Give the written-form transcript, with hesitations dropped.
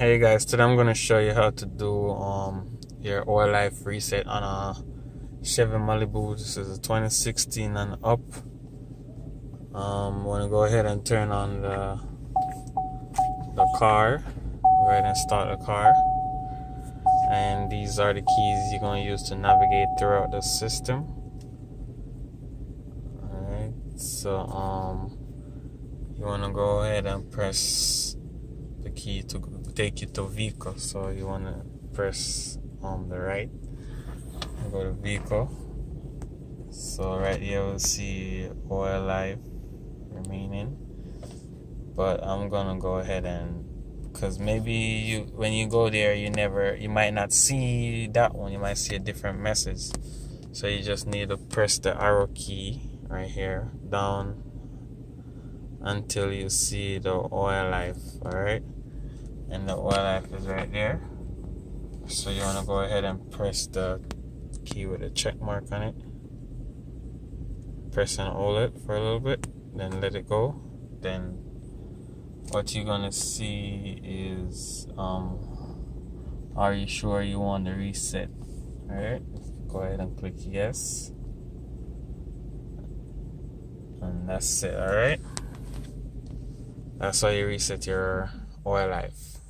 Hey guys, today I'm gonna show you how to do your oil life reset on a Chevy Malibu. This is a 2016 and up. Wanna go ahead and turn on the car. Go ahead and start the car. And these are the keys you're gonna use to navigate throughout the system. Alright, so you wanna go ahead and press the key to take you to vehicle. So you want to press on the right and go to vehicle. So right here we'll see oil life remaining, but I'm gonna go ahead and, because maybe when you go there you might not see that one, you might see a different message. So you just need to press the arrow key right here down until you see the oil life. Alright, and the oil life is right there. So you want to go ahead and press the key with a check mark on it. Press and hold it for a little bit, then let it go. Then what you're gonna see is are you sure you want to reset? Alright, go ahead and click yes, and that's it. Alright, that's how you reset your oil life.